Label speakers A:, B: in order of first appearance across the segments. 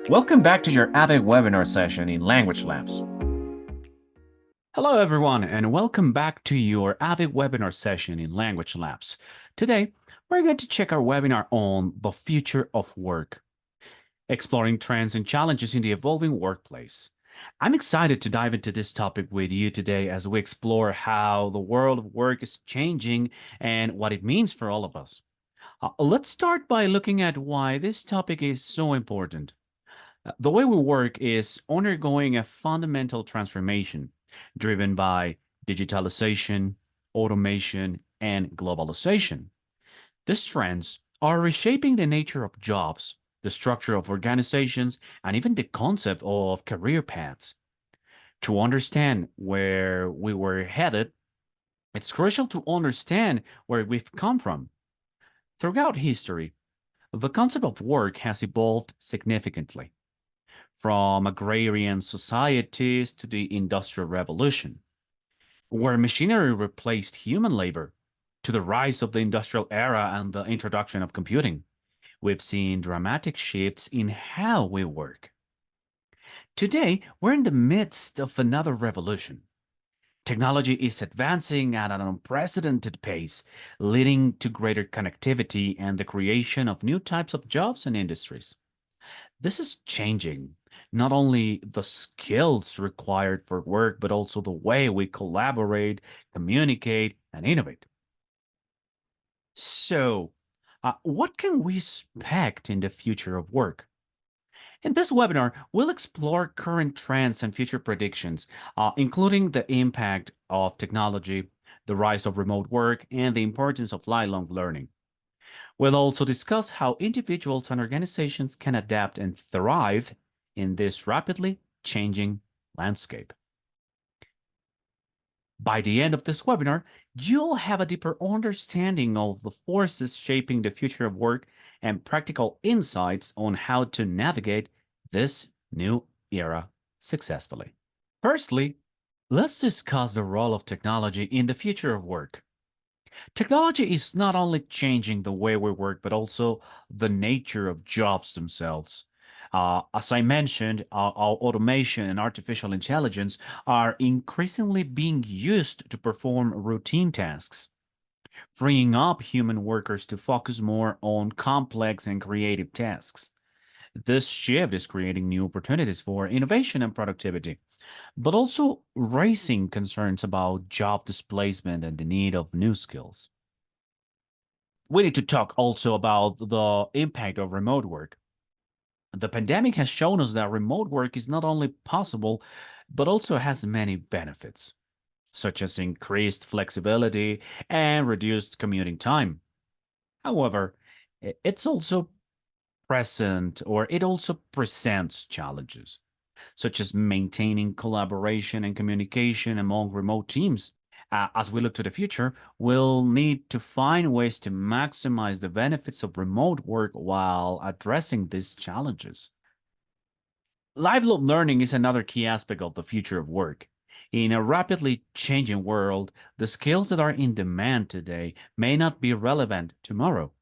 A: Welcome back to your ABIC webinar session in Language Labs.
B: Hello, everyone, and welcome back to your AVIC webinar session in Language Labs. Today, we're going to check our webinar on the future of work, exploring trends and challenges in the evolving workplace. I'm excited to dive into this topic with you today as we explore how the world of work is changing and what it means for all of us. Let's start by looking at why this topic is so important. The way we work is undergoing a fundamental transformation driven by digitalization, automation, and globalization. These trends are reshaping the nature of jobs, the structure of organizations, and even the concept of career paths. To understand where we were headed, it's crucial to understand where we've come from. Throughout history, the concept of work has evolved significantly from agrarian societies to the Industrial Revolution, where machinery replaced human labor, to the rise of the industrial era and the introduction of computing. We've seen dramatic shifts in how we work. Today, we're in the midst of another revolution. Technology is advancing at an unprecedented pace, leading to greater connectivity and the creation of new types of jobs and industries. This is changing not only the skills required for work, but also the way we collaborate, communicate, and innovate. So, what can we expect in the future of work? In this webinar, we'll explore current trends and future predictions, including the impact of technology, the rise of remote work, and the importance of lifelong learning. We'll also discuss how individuals and organizations can adapt and thrive in this rapidly changing landscape. By the end of this webinar, you'll have a deeper understanding of the forces shaping the future of work and practical insights on how to navigate this new era successfully. Firstly, let's discuss the role of technology in the future of work. Technology is not only changing the way we work, but also the nature of jobs themselves. As I mentioned, our automation and artificial intelligence are increasingly being used to perform routine tasks, freeing up human workers to focus more on complex and creative tasks. This shift is creating new opportunities for innovation and productivity, but also raising concerns about job displacement and the need of new skills. We need to talk also about the impact of remote work. The pandemic has shown us that remote work is not only possible, but also has many benefits, such as increased flexibility and reduced commuting time. However, it's also it also presents challenges, such as maintaining collaboration and communication among remote teams. As we look to the future, we'll need to find ways to maximize the benefits of remote work while addressing these challenges. Lifelong learning is another key aspect of the future of work. In a rapidly changing world, the skills that are in demand today may not be relevant tomorrow.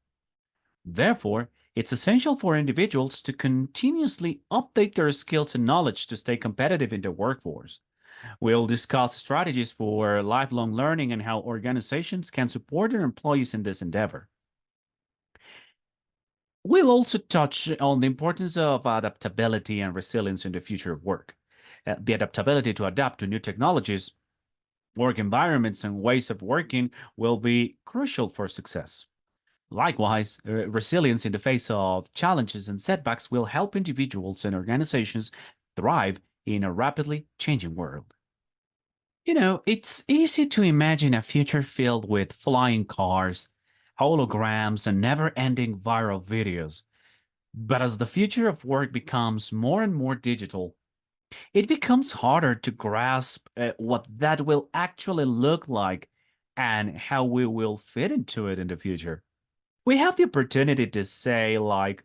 B: Therefore, it's essential for individuals to continuously update their skills and knowledge to stay competitive in the workforce. We'll discuss strategies for lifelong learning and how organizations can support their employees in this endeavor. We'll also touch on the importance of adaptability and resilience in the future of work. The adaptability to adapt to new technologies, work environments, and ways of working will be crucial for success. Likewise, resilience in the face of challenges and setbacks will help individuals and organizations thrive in a rapidly changing world. It's easy to imagine a future filled with flying cars, holograms, and never ending viral videos. But as the future of work becomes more and more digital, it becomes harder to grasp what that will actually look like and how we will fit into it in the future. We have the opportunity to say, like,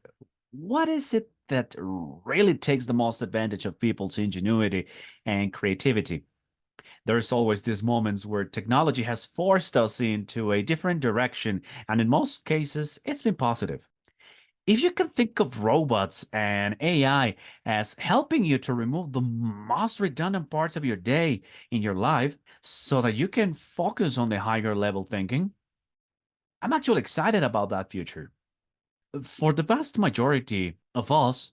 B: what is it that really takes the most advantage of people's ingenuity and creativity? There's always these moments where technology has forced us into a different direction, and in most cases, it's been positive. If you can think of robots and AI as helping you to remove the most redundant parts of your day in your life so that you can focus on the higher level thinking, I'm actually excited about that future. For the vast majority of us,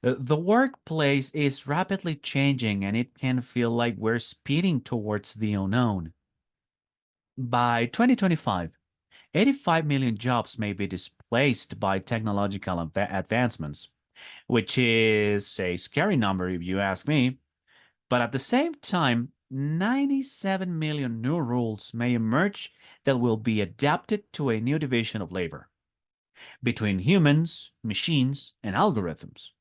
B: the workplace is rapidly changing and it can feel like we're speeding towards the unknown. By 2025, 85 million jobs may be displaced by technological advancements, which is a scary number if you ask me. But at the same time, 97 million new rules may emerge that will be adapted to a new division of labor between humans, machines, and algorithms.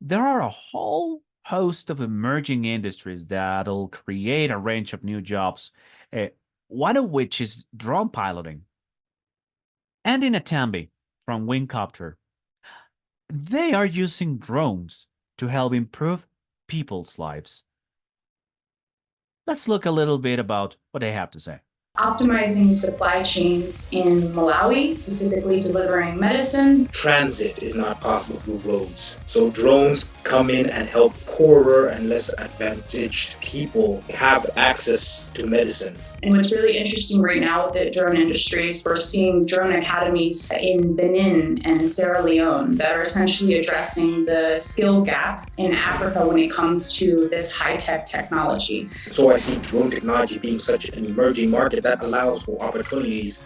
B: There are a whole host of emerging industries that'll create a range of new jobs, uh, one of which is drone piloting. And in Atambi from Wingcopter, they are using drones to help improve people's lives. Let's look a little bit about what they have to say.
C: Optimizing supply chains in Malawi, specifically delivering medicine.
D: Transit is not possible through roads. So drones come in and help poorer and less advantaged people have access to medicine.
C: And what's really interesting right now with the drone industry is we're seeing drone academies in Benin and Sierra Leone that are essentially addressing the skill gap in Africa when it comes to this high-tech technology.
D: So I see drone technology being such an emerging market that allows for opportunities,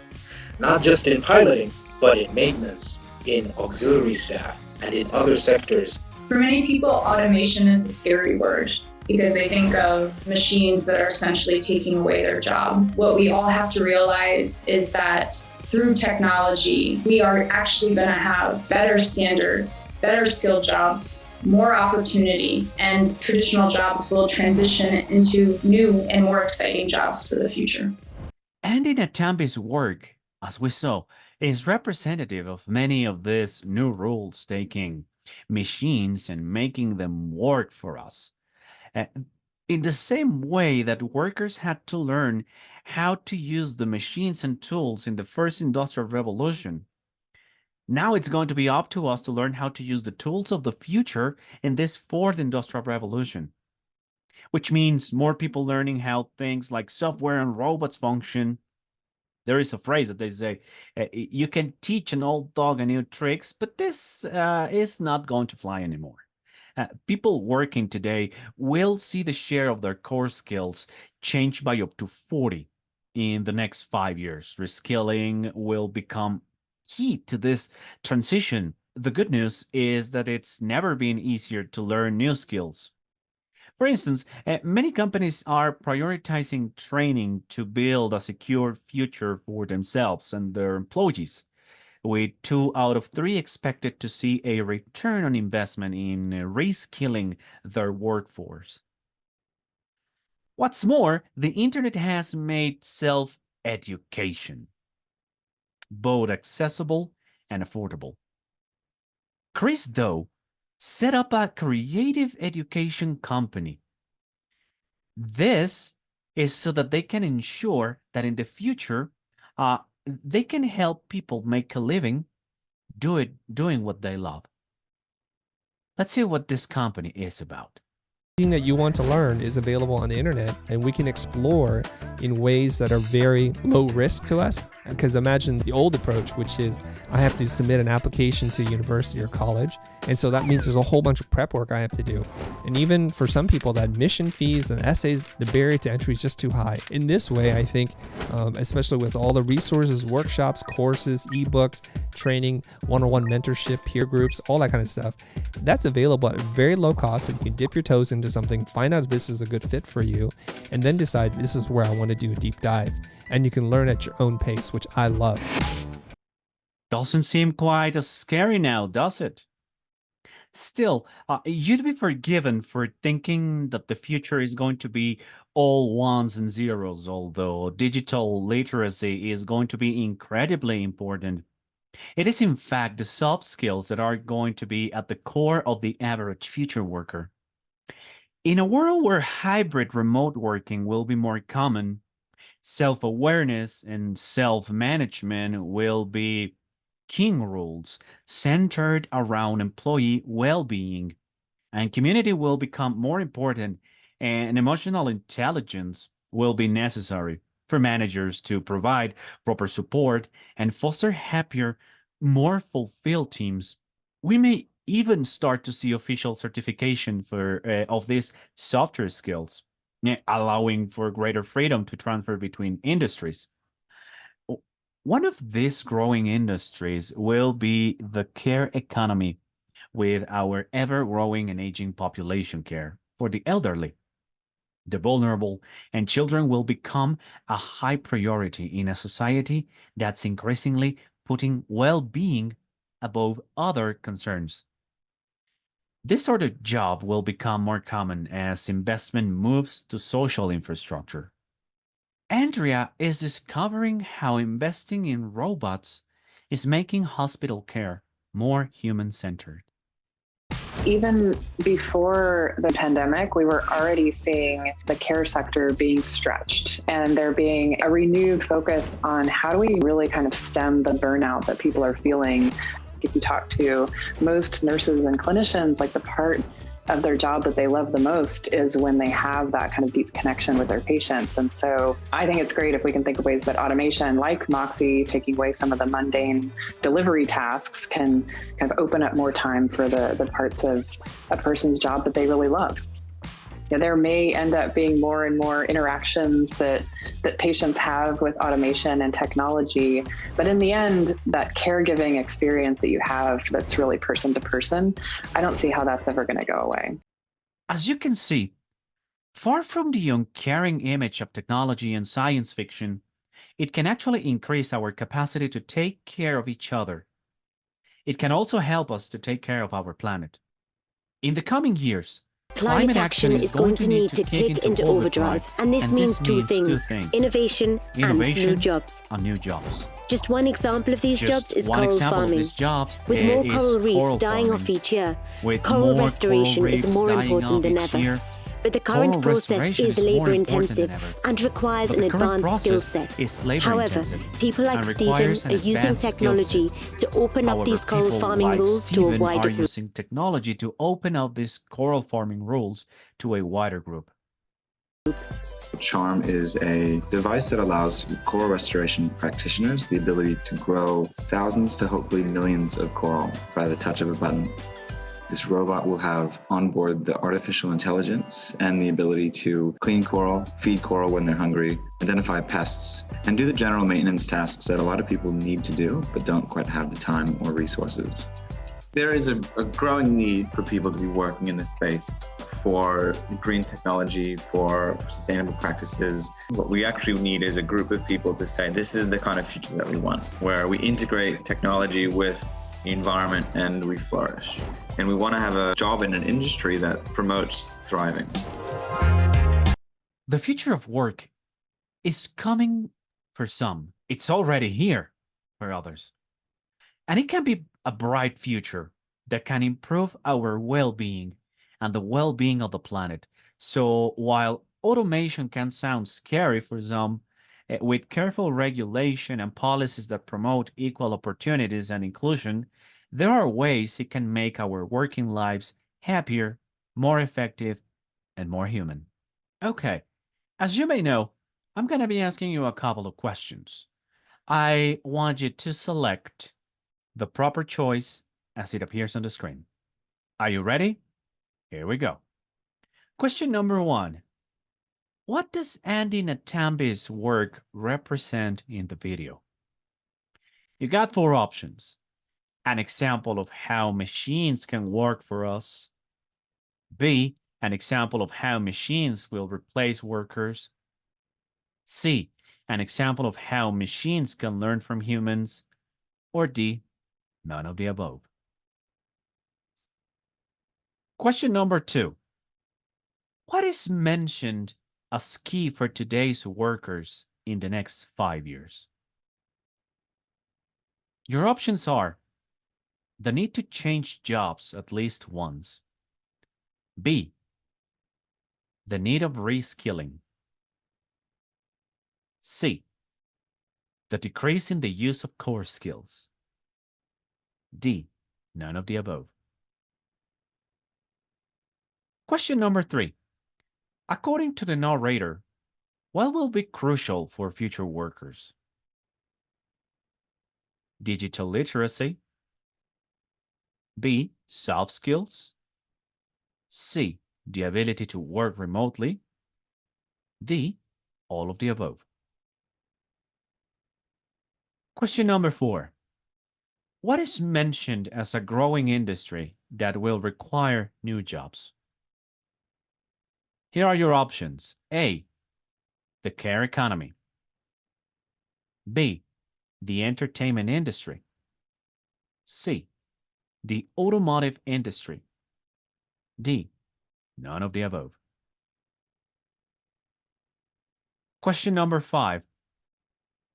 D: not just in piloting, but in maintenance, in auxiliary staff, and in other sectors.
C: For many people, automation is a scary word, because they think of machines that are essentially taking away their job. What we all have to realize is that through technology, we are actually going to have better standards, better skilled jobs, more opportunity, and traditional jobs will transition into new and more exciting jobs for the future.
B: And in Atambi's work, as we saw, is representative of many of these new rules taking machines and making them work for us. In the same way that workers had to learn how to use the machines and tools in the first industrial revolution, now it's going to be up to us to learn how to use the tools of the future in this fourth industrial revolution, which means more people learning how things like software and robots function. There is a phrase that they say, you can teach an old dog a new tricks, but this is not going to fly anymore. People working today will see the share of their core skills change by up to 40 in the next 5 years. Reskilling will become key to this transition. The good news is that it's never been easier to learn new skills. For instance, many companies are prioritizing training to build a secure future for themselves and their employees, with 2 out of 3 expected to see a return on investment in reskilling their workforce. What's more, the internet has made self-education both accessible and affordable. Chris Doe set up a creative education company. This is so that they can ensure that in the future, they can help people make a living doing what they love. Let's see what this company is about.
E: Everything that you want to learn is available on the internet, and we can explore in ways that are very low risk to us. Because imagine the old approach, which is I have to submit an application to university or college. And so that means there's a whole bunch of prep work I have to do. And even for some people, the admission fees and essays, the barrier to entry is just too high. In this way, I think, especially with all the resources, workshops, courses, ebooks, training, one-on-one mentorship, peer groups, all that kind of stuff, that's available at very low cost. So you can dip your toes into something, find out if this is a good fit for you, and then decide this is where I want to do a deep dive. And you can learn at your own pace, which I love.
B: Doesn't seem quite as scary now, does it? Still, you'd be forgiven for thinking that the future is going to be all ones and zeros, although digital literacy is going to be incredibly important. It is, in fact, the soft skills that are going to be at the core of the average future worker. In a world where hybrid remote working will be more common, self-awareness and self-management will be working rules centered around employee well-being, and community will become more important, and emotional intelligence will be necessary for managers to provide proper support and foster happier, more fulfilled teams. We may even start to see official certification for of these softer skills, allowing for greater freedom to transfer between industries. One of these growing industries will be the care economy, with our ever-growing and aging population care for the elderly, the vulnerable, and children will become a high priority in a society that's increasingly putting well-being above other concerns. This sort of job will become more common as investment moves to social infrastructure. Andrea is discovering how investing in robots is making hospital care more human-centered.
F: Even before the pandemic, we were already seeing the care sector being stretched and there being a renewed focus on how do we really kind of stem the burnout that people are feeling. If you talk to most nurses and clinicians, like the part of their job that they love the most is when they have that kind of deep connection with their patients. And so I think it's great if we can think of ways that automation, like Moxie, taking away some of the mundane delivery tasks, can kind of open up more time for the parts of a person's job that they really love. There may end up being more and more interactions that patients have with automation and technology. But in the end, that caregiving experience that you have that's really person to person, I don't see how that's ever going to go away.
B: As you can see, far from the uncaring image of technology and science fiction, it can actually increase our capacity to take care of each other. It can also help us to take care of our planet. In the coming years,
G: climate action is going to need to kick into overdrive, and this means two things: innovation and new jobs. Just one example of these jobs is coral farming. With more coral reefs dying off each year, coral restoration is more important than ever. But the current process is labour-intensive and requires an advanced skill set. However, people like Stephen are using technology to open up these coral farming rules to a wider group.
H: Charm is a device that allows coral restoration practitioners the ability to grow thousands to hopefully millions of coral by the touch of a button. This robot will have on board the artificial intelligence and the ability to clean coral, feed coral when they're hungry, identify pests, and do the general maintenance tasks that a lot of people need to do but don't quite have the time or resources.
I: There is a growing need for people to be working in this space for green technology, for sustainable practices. What we actually need is a group of people to say, this is the kind of future that we want, where we integrate technology with the environment and we flourish. And we want to have a job in an industry that promotes thriving.
B: The future of work is coming for some. It's already here for others. And it can be a bright future that can improve our well-being and the well-being of the planet. So while automation can sound scary for some, with careful regulation and policies that promote equal opportunities and inclusion, there are ways it can make our working lives happier, more effective, and more human. Okay, as you may know, I'm going to be asking you a couple of questions. I want you to select the proper choice as it appears on the screen. Are you ready? Here we go. Question number 1. What does Andy Natambi's work represent in the video? You got 4 options. An example of how machines can work for us. B, an example of how machines will replace workers. C, an example of how machines can learn from humans. Or D, none of the above. Question number 2. What is mentioned as key for today's workers in the next 5 years? Your options are the need to change jobs at least once. B, the need of reskilling. C, the decrease in the use of core skills. D. None of the above. Question number 3. According to the narrator, what will be crucial for future workers? Digital literacy. B. Soft skills. C. The ability to work remotely. D. All of the above. Question number 4. What is mentioned as a growing industry that will require new jobs? Here are your options. A. The care economy. B. The entertainment industry. C. The automotive industry. D. None of the above. Question number 5.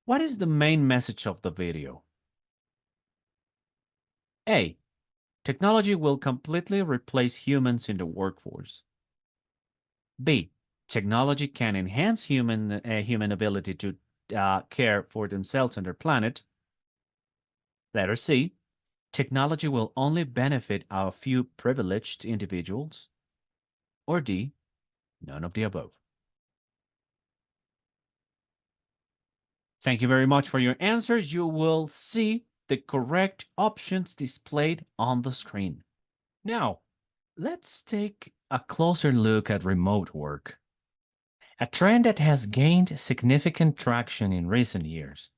B: What is the main message of the video? A. Technology will completely replace humans in the workforce. B. Technology can enhance human ability to care for themselves and their planet. Letter C. Technology will only benefit a few privileged individuals. Or D. None of the above. Thank you very much for your answers. You will see the correct options displayed on the screen. Now, let's take a closer look at remote work, a trend that has gained significant traction in recent years,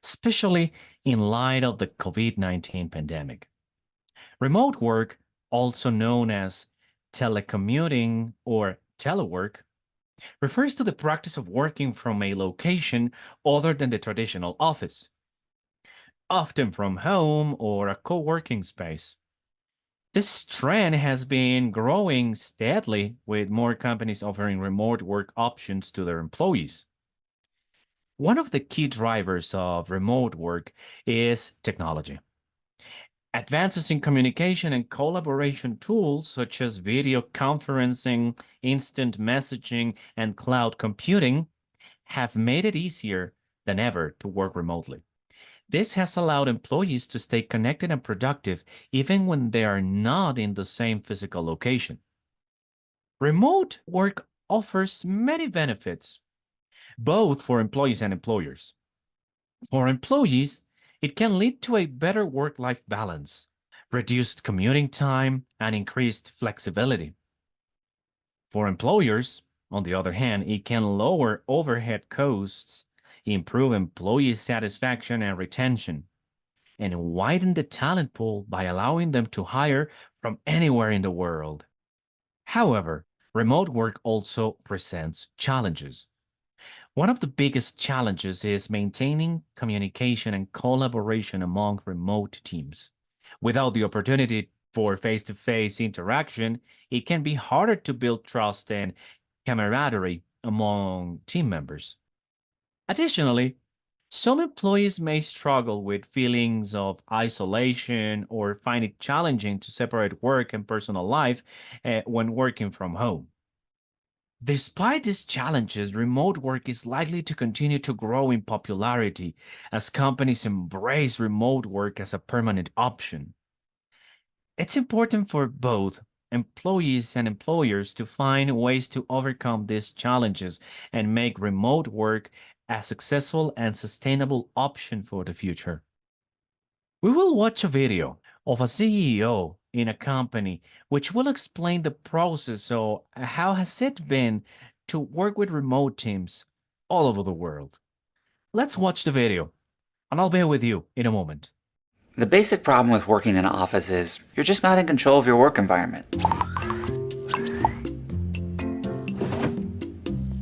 B: especially in light of the COVID-19 pandemic. Remote work, also known as telecommuting or telework, refers to the practice of working from a location other than the traditional office, often from home or a co-working space. This trend has been growing steadily, with more companies offering remote work options to their employees. One of the key drivers of remote work is technology. Advances in communication and collaboration tools such as video conferencing, instant messaging, and cloud computing have made it easier than ever to work remotely. This has allowed employees to stay connected and productive even when they are not in the same physical location. Remote work offers many benefits, both for employees and employers. For employees, it can lead to a better work-life balance, reduced commuting time, and increased flexibility. For employers, on the other hand, it can lower overhead costs, improve employee satisfaction and retention, and widen the talent pool by allowing them to hire from anywhere in the world. However, remote work also presents challenges. One of the biggest challenges is maintaining communication and collaboration among remote teams. Without the opportunity for face-to-face interaction, it can be harder to build trust and camaraderie among team members. Additionally, some employees may struggle with feelings of isolation or find it challenging to separate work and personal life when working from home. Despite these challenges, remote work is likely to continue to grow in popularity as companies embrace remote work as a permanent option. It's important for both employees and employers to find ways to overcome these challenges and make remote work a successful and sustainable option for the future. We will watch a video of a CEO in a company which will explain the process of how has it been to work with remote teams all over the world. Let's watch the video, and I'll be with you in a moment.
J: The basic problem with working in an office is you're just not in control of your work environment.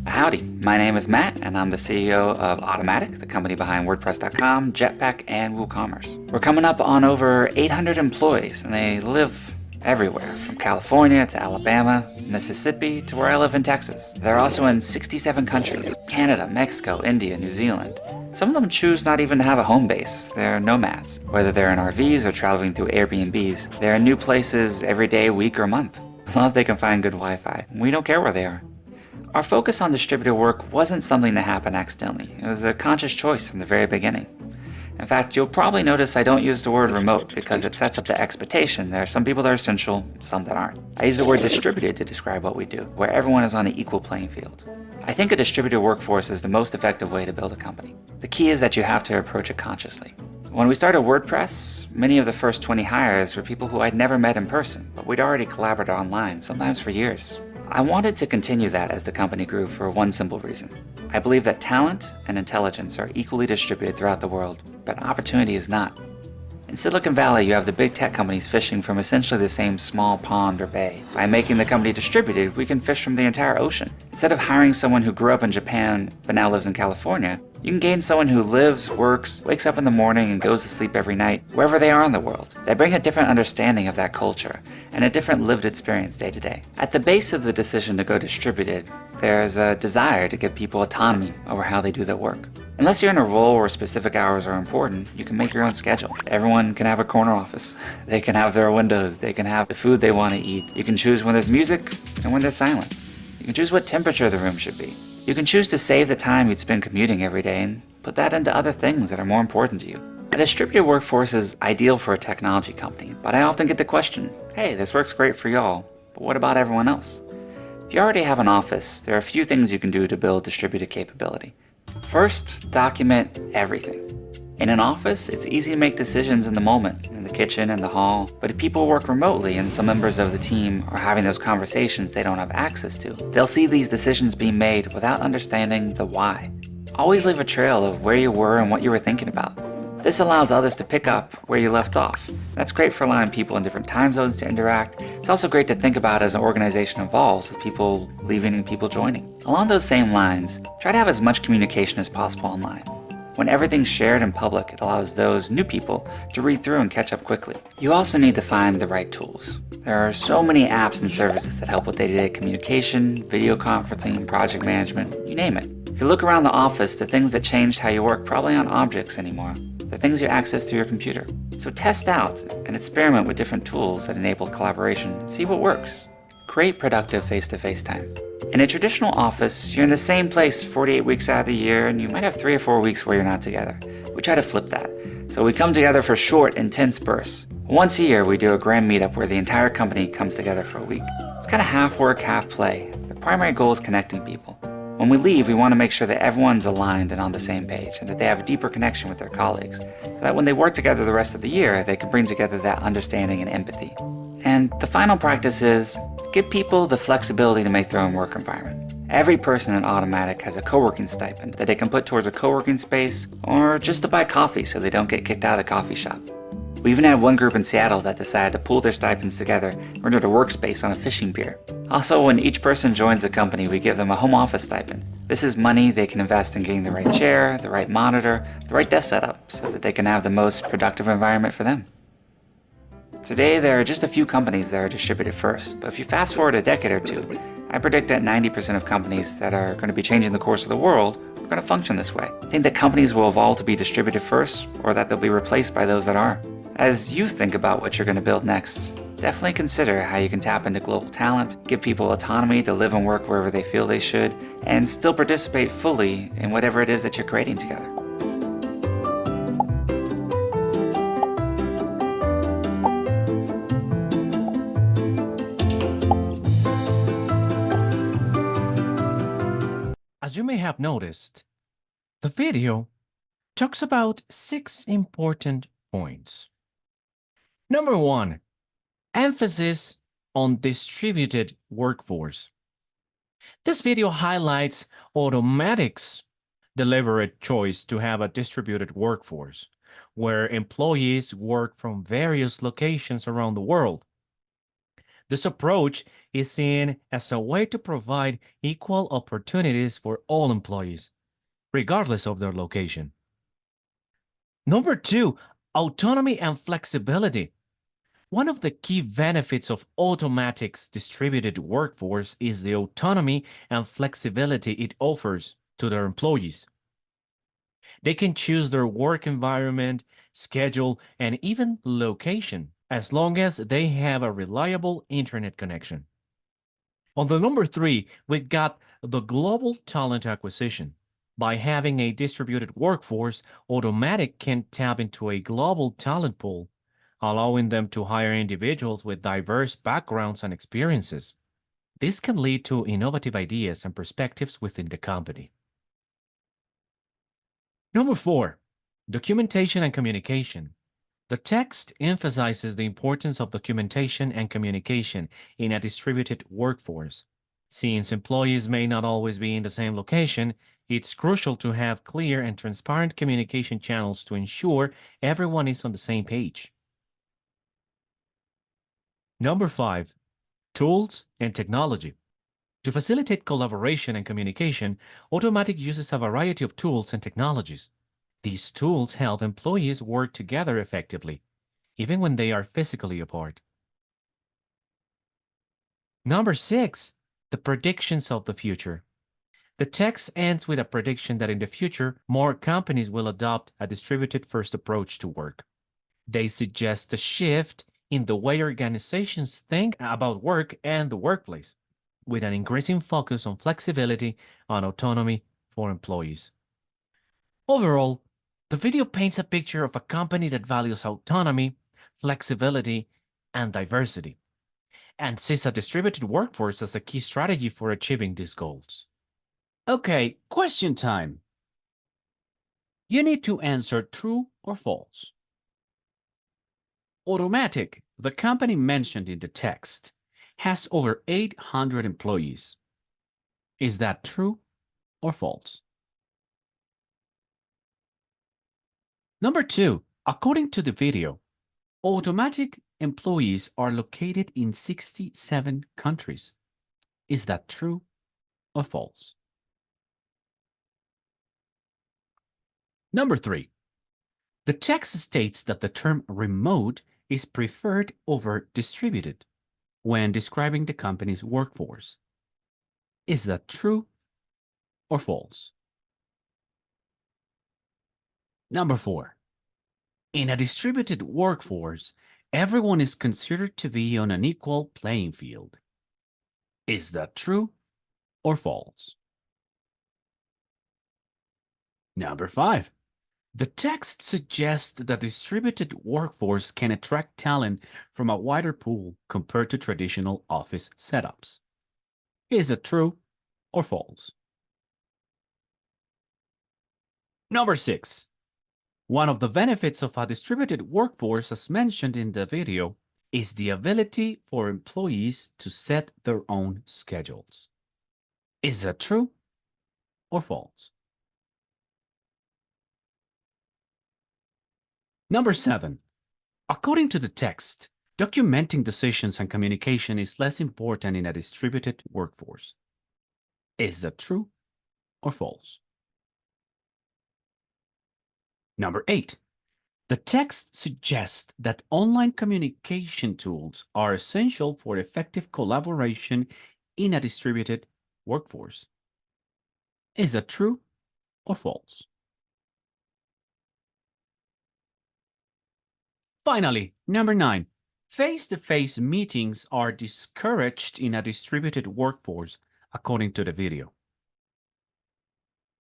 J: Howdy, my name is Matt, and I'm the CEO of Automatic, the company behind WordPress.com, Jetpack, and WooCommerce. We're coming up on over 800 employees, and they live everywhere, from California to Alabama, Mississippi, to where I live in Texas. They're also in 67 countries: Canada, Mexico, India, New Zealand. Some of them choose not even to have a home base. They're nomads. Whether they're in RVs or traveling through Airbnbs, they're in new places every day, week, or month. As long as they can find good Wi-Fi, we don't care where they are. Our focus on distributed work wasn't something that happened accidentally. It was a conscious choice from the very beginning. In fact, you'll probably notice I don't use the word remote because it sets up the expectation. There are some people that are essential, some that aren't. I use the word distributed to describe what we do, where everyone is on an equal playing field. I think a distributed workforce is the most effective way to build a company. The key is that you have to approach it consciously. When we started WordPress, many of the first 20 hires were people who I'd never met in person, but we'd already collaborated online, sometimes for years. I wanted to continue that as the company grew for one simple reason. I believe that talent and intelligence are equally distributed throughout the world, but opportunity is not. In Silicon Valley, you have the big tech companies fishing from essentially the same small pond or bay. By making the company distributed, we can fish from the entire ocean. Instead of hiring someone who grew up in Japan but now lives in California, you can gain someone who lives, works, wakes up in the morning, and goes to sleep every night, wherever they are in the world. They bring a different understanding of that culture and a different lived experience day to day. At the base of the decision to go distributed, there's a desire to give people autonomy over how they do their work. Unless you're in a role where specific hours are important, you can make your own schedule. Everyone can have a corner office. They can have their windows. They can have the food they want to eat. You can choose when there's music and when there's silence. You can choose what temperature the room should be. You can choose to save the time you'd spend commuting every day and put that into other things that are more important to you. A distributed workforce is ideal for a technology company, but I often get the question, hey, this works great for y'all, but what about everyone else? If you already have an office, there are a few things you can do to build distributed capability. First, document everything. In an office, it's easy to make decisions in the moment, in the kitchen and the hall, but if people work remotely and some members of the team are having those conversations they don't have access to, they'll see these decisions being made without understanding the why. Always leave a trail of where you were and what you were thinking about. This allows others to pick up where you left off. That's great for allowing people in different time zones to interact. It's also great to think about as an organization evolves, with people leaving and people joining. Along those same lines, try to have as much communication as possible online. When everything's shared in public, it allows those new people to read through and catch up quickly. You also need to find the right tools. There are so many apps and services that help with day-to-day communication, video conferencing, project management, you name it. If you look around the office, the things that changed how you work probably aren't objects anymore. They're things you access through your computer. So test out and experiment with different tools that enable collaboration and see what works. Create productive face-to-face time. In a traditional office, you're in the same place 48 weeks out of the year, and you might have 3 or 4 weeks where you're not together. We try to flip that. So we come together for short, intense bursts. Once a year, we do a grand meetup where the entire company comes together for a week. It's kind of half work, half play. The primary goal is connecting people. When we leave, we want to make sure that everyone's aligned and on the same page, and that they have a deeper connection with their colleagues, so that when they work together the rest of the year, they can bring together that understanding and empathy. And the final practice is give people the flexibility to make their own work environment. Every person at Automatic has a co-working stipend that they can put towards a co-working space or just to buy coffee so they don't get kicked out of the coffee shop. We even had one group in Seattle that decided to pool their stipends together and rented a workspace on a fishing pier. Also, when each person joins the company, we give them a home office stipend. This is money they can invest in getting the right chair, the right monitor, the right desk setup so that they can have the most productive environment for them. Today, there are just a few companies that are distributed first, but if you fast forward a decade or two, I predict that 90% of companies that are going to be changing the course of the world are going to function this way. I think that companies will evolve to be distributed first, or that they'll be replaced by those that are. As you think about what you're going to build next, definitely consider how you can tap into global talent, give people autonomy to live and work wherever they feel they should, and still participate fully in whatever it is that you're creating together.
A: As you may have noticed, the video talks about 6 important points. Number 1, emphasis on distributed workforce. This video highlights Automatic's deliberate choice to have a distributed workforce, where employees work from various locations around the world. This approach is seen as a way to provide equal opportunities for all employees, regardless of their location. Number 2, autonomy and flexibility. One of the key benefits of Automatic's distributed workforce is the autonomy and flexibility it offers to their employees. They can choose their work environment, schedule, and even location, as long as they have a reliable internet connection. On the number 3, we've got the global talent acquisition. By having a distributed workforce, Automatic can tap into a global talent pool, allowing them to hire individuals with diverse backgrounds and experiences. This can lead to innovative ideas and perspectives within the company. Number 4, documentation and communication. The text emphasizes the importance of documentation and communication in a distributed workforce. Since employees may not always be in the same location, it's crucial to have clear and transparent communication channels to ensure everyone is on the same page. Number 5, tools and technology. To facilitate collaboration and communication, Automatic uses a variety of tools and technologies. These tools help employees work together effectively, even when they are physically apart. Number 6, the predictions of the future. The text ends with a prediction that in the future, more companies will adopt a distributed first approach to work. They suggest a shift in the way organizations think about work and the workplace, with an increasing focus on flexibility and autonomy for employees. Overall, the video paints a picture of a company that values autonomy, flexibility, and diversity, and sees a distributed workforce as a key strategy for achieving these goals.
B: Okay, question time. You need to answer true or false. Automatic, the company mentioned in the text, has over 800 employees. Is that true or false? Number 2, according to the video, Automatic employees are located in 67 countries. Is that true or false? Number 3, the text states that the term remote is preferred over distributed when describing the company's workforce. Is that true or false? Number 4, in a distributed workforce, everyone is considered to be on an equal playing field. Is that true or false? Number 5, the text suggests that the distributed workforce can attract talent from a wider pool compared to traditional office setups. Is it true or false? Number 6, one of the benefits of a distributed workforce, as mentioned in the video, is the ability for employees to set their own schedules. Is that true or false? Number 7, according to the text, documenting decisions and communication is less important in a distributed workforce. Is that true or false? Number 8, the text suggests that online communication tools are essential for effective collaboration in a distributed workforce. Is that true or false? Finally, number 9, face-to-face meetings are discouraged in a distributed workforce, according to the video.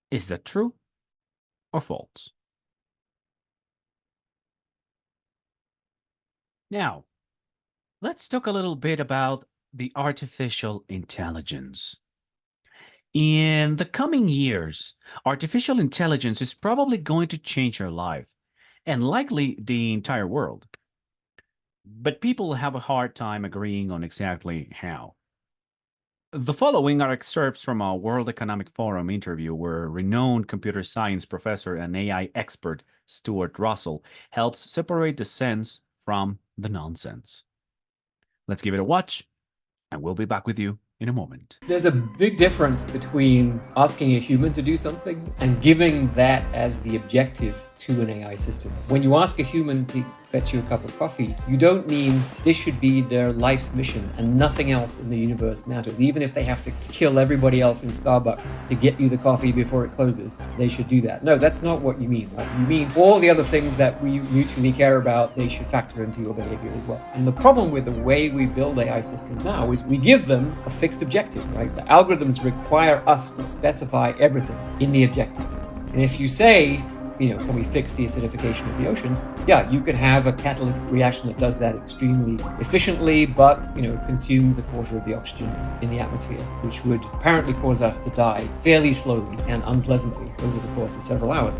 B: Is that true or false? Now, let's talk a little bit about the artificial intelligence. In the coming years, artificial intelligence is probably going to change our life, and likely the entire world. But people have a hard time agreeing on exactly how. The following are excerpts from a World Economic Forum interview where renowned computer science professor and AI expert Stuart Russell helps separate the sense from the nonsense. Let's give it a watch, and we'll be back with you in a moment.
K: There's a big difference between asking a human to do something and giving that as the objective to an AI system. When you ask a human to fetch you a cup of coffee, you don't mean this should be their life's mission and nothing else in the universe matters. Even if they have to kill everybody else in Starbucks to get you the coffee before it closes, they should do that. No, that's not what you mean. Right? You mean all the other things that we mutually care about, they should factor into your behavior as well. And the problem with the way we build AI systems now is we give them a fixed objective, right? The algorithms require us to specify everything in the objective. And if you say, can we fix the acidification of the oceans? Yeah, you could have a catalytic reaction that does that extremely efficiently, but, consumes a quarter of the oxygen in the atmosphere, which would apparently cause us to die fairly slowly and unpleasantly over the course of several hours.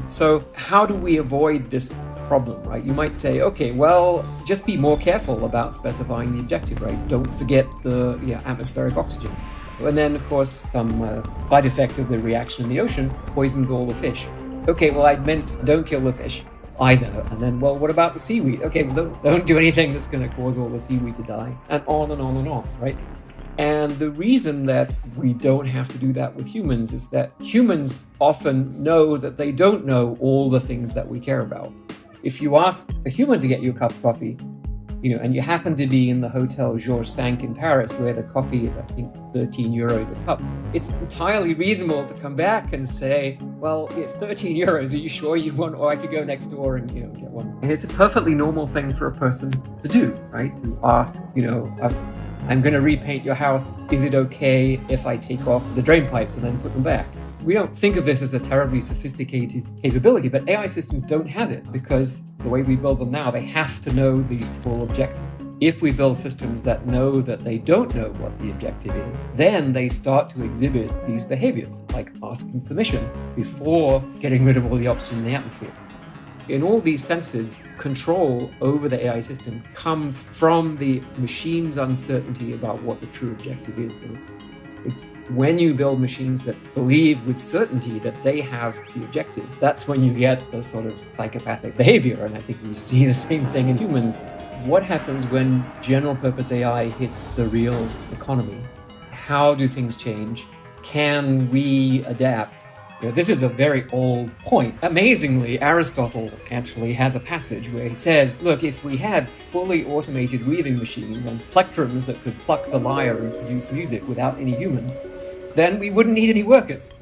K: So how do we avoid this problem, right? You might say, okay, well, just be more careful about specifying the objective, right? Don't forget the atmospheric oxygen. And then, of course, some side effect of the reaction in the ocean poisons all the fish. Okay, well, I meant don't kill the fish either. And then, well, what about the seaweed? Okay, well, don't do anything that's going to cause all the seaweed to die. And on and on and on, right? And the reason that we don't have to do that with humans is that humans often know that they don't know all the things that we care about. If you ask a human to get you a cup of coffee, and you happen to be in the Hotel Georges V in Paris, where the coffee is, I think, 13 euros a cup, it's entirely reasonable to come back and say, well, it's 13 euros. Are you sure you want, or I could go next door and, get one. And it's a perfectly normal thing for a person to do, right? To ask, I'm going to repaint your house. Is it okay if I take off the drain pipes and then put them back? We don't think of this as a terribly sophisticated capability, but AI systems don't have it because the way we build them now, they have to know the full objective. If we build systems that know that they don't know what the objective is, then they start to exhibit these behaviors, like asking permission before getting rid of all the oxygen in the atmosphere. In all these senses, control over the AI system comes from the machine's uncertainty about what the true objective is. And it's when you build machines that believe with certainty that they have the objective, that's when you get the sort of psychopathic behavior. And I think we see the same thing in humans. What happens when general purpose AI hits the real economy? How do things change? Can we adapt? This is a very old point. Amazingly, Aristotle actually has a passage where he says, look, if we had fully automated weaving machines and plectrums that could pluck the lyre and produce music without any humans, then we wouldn't need any workers.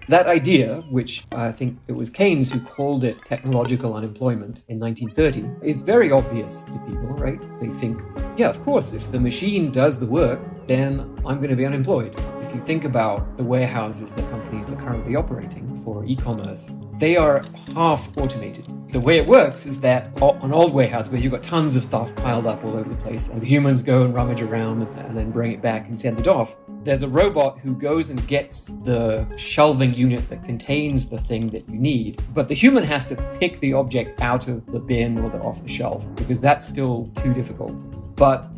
K: That idea, which I think it was Keynes who called it technological unemployment in 1930, is very obvious to people, right? They think, yeah, of course, if the machine does the work, then I'm going to be unemployed. If you think about the warehouses that companies are currently operating for e-commerce, they are half automated. The way it works is that an old warehouse where you've got tons of stuff piled up all over the place and humans go and rummage around and then bring it back and send it off. There's a robot who goes and gets the shelving unit that contains the thing that you need, but the human has to pick the object out of the bin or off the shelf because that's still too difficult. But,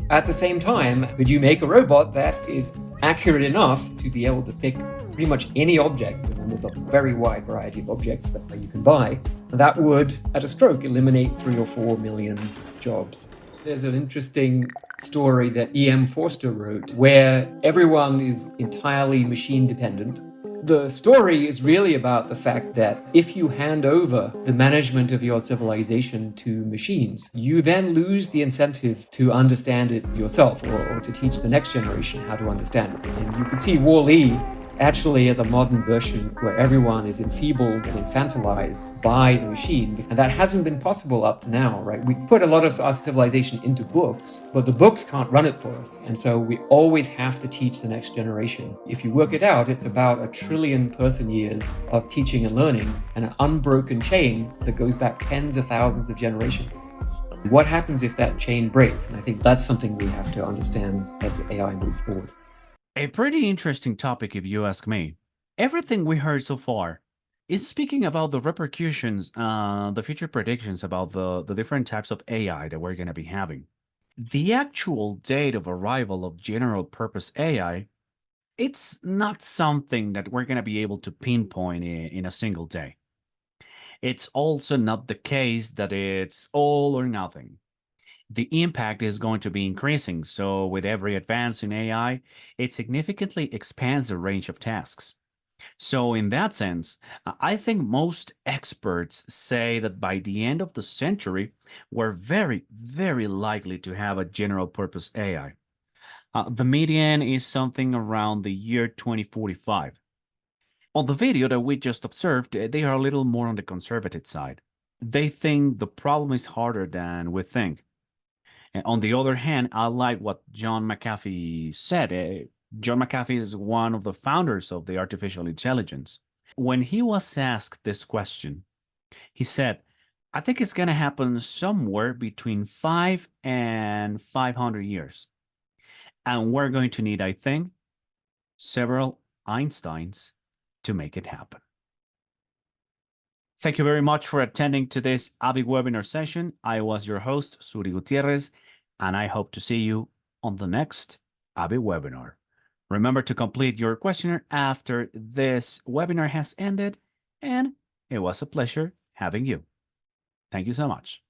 K: at the same time, could you make a robot that is accurate enough to be able to pick pretty much any object, and there's a very wide variety of objects that you can buy, that would, at a stroke, eliminate 3 or 4 million jobs. There's an interesting story that E.M. Forster wrote where everyone is entirely machine dependent. The story is really about the fact that if you hand over the management of your civilization to machines, you then lose the incentive to understand it yourself or to teach the next generation how to understand it. And you can see Wall-E actually as a modern version where everyone is enfeebled and infantilized by the machine. And that hasn't been possible up to now, right? We put a lot of our civilization into books, but the books can't run it for us. And so we always have to teach the next generation. If you work it out, it's about 1 trillion person years of teaching and learning and an unbroken chain that goes back tens of thousands of generations. What happens if that chain breaks? And I think that's something we have to understand as AI moves forward.
B: A pretty interesting topic if you ask me. Everything we heard so far is speaking about the repercussions, the future predictions about the different types of AI that we're going to be having. The actual date of arrival of general purpose AI, it's not something that we're going to be able to pinpoint in a single day. It's also not the case that it's all or nothing. The impact is going to be increasing, so with every advance in AI, it significantly expands the range of tasks. So, in that sense, I think most experts say that by the end of the century, we're very, very likely to have a general purpose AI. The median is something around the year 2045. On the video that we just observed, they are a little more on the conservative side. They think the problem is harder than we think. And on the other hand, I like what John McAfee said. John McAfee is one of the founders of the artificial intelligence. When he was asked this question, he said, I think it's going to happen somewhere between 5 and 500 years. And we're going to need, I think, several Einsteins to make it happen. Thank you very much for attending to this ABI webinar session. I was your host, Suri Gutierrez, and I hope to see you on the next ABI webinar. Remember to complete your questionnaire after this webinar has ended, and it was a pleasure having you. Thank you so much.